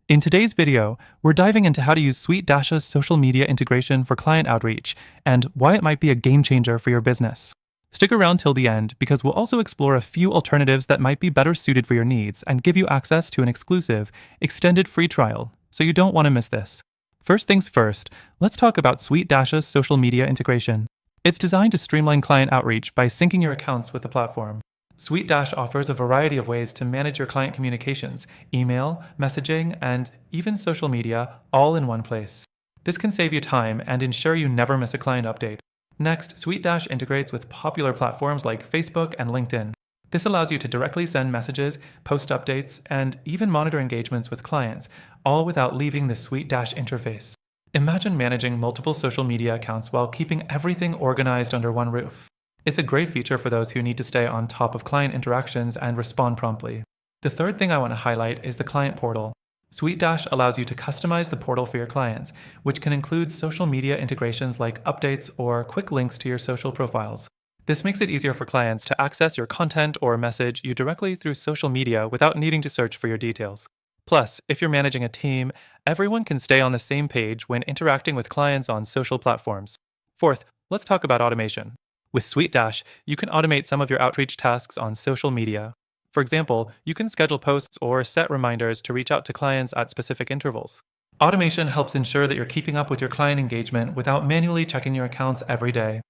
In today's video, we're diving into how to use SuiteDash's social media integration for client outreach and why it might be a game changer for your business. Stick around till the end because we'll also explore a few alternatives that might be better suited for your needs and give you access to an exclusive, extended free trial, so you don't want to miss this. First things first, let's talk about SuiteDash's social media integration. It's designed to streamline client outreach by syncing your accounts with the platform. SuiteDash offers a variety of ways to manage your client communications, email, messaging, and even social media, all in one place. This can save you time and ensure you never miss a client update. Next, SuiteDash integrates with popular platforms like Facebook and LinkedIn. This allows you to directly send messages, post updates, and even monitor engagements with clients, all without leaving the SuiteDash interface. Imagine managing multiple social media accounts while keeping everything organized under one roof. It's a great feature for those who need to stay on top of client interactions and respond promptly. The third thing I want to highlight is the client portal. SuiteDash allows you to customize the portal for your clients, which can include social media integrations like updates or quick links to your social profiles. This makes it easier for clients to access your content or message you directly through social media without needing to search for your details. Plus, if you're managing a team, everyone can stay on the same page when interacting with clients on social platforms. Fourth, let's talk about automation. With SuiteDash, you can automate some of your outreach tasks on social media. For example, you can schedule posts or set reminders to reach out to clients at specific intervals. Automation helps ensure that you're keeping up with your client engagement without manually checking your accounts every day.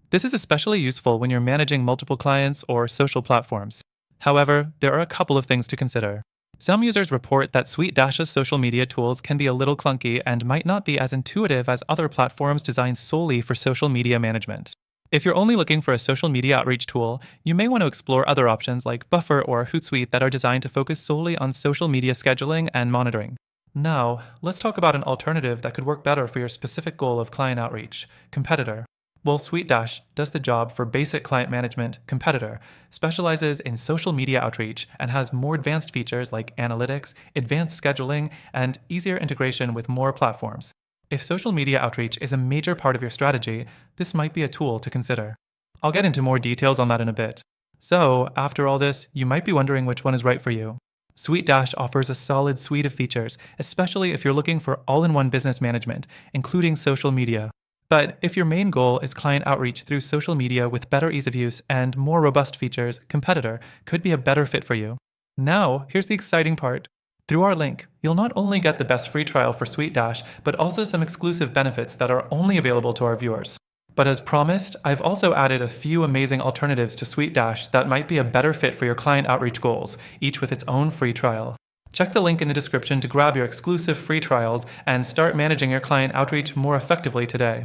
This is especially useful when you're managing multiple clients or social platforms. However, there are a couple of things to consider. Some users report that SuiteDash's social media tools can be a little clunky and might not be as intuitive as other platforms designed solely for social media management. If you're only looking for a social media outreach tool, you may want to explore other options like Buffer or Hootsuite that are designed to focus solely on social media scheduling and monitoring. Now, let's talk about an alternative that could work better for your specific goal of client outreach, Competitor. While SuiteDash does the job for basic client management, Competitor specializes in social media outreach and has more advanced features like analytics, advanced scheduling, and easier integration with more platforms. If social media outreach is a major part of your strategy, this might be a tool to consider. I'll get into more details on that in a bit. So, after all this, you might be wondering which one is right for you. SuiteDash offers a solid suite of features, especially if you're looking for all-in-one business management, including social media. But if your main goal is client outreach through social media with better ease of use and more robust features, Competitor could be a better fit for you. Now, here's the exciting part. Through our link, you'll not only get the best free trial for SuiteDash, but also some exclusive benefits that are only available to our viewers. But as promised, I've also added a few amazing alternatives to SuiteDash that might be a better fit for your client outreach goals, each with its own free trial. Check the link in the description to grab your exclusive free trials and start managing your client outreach more effectively today.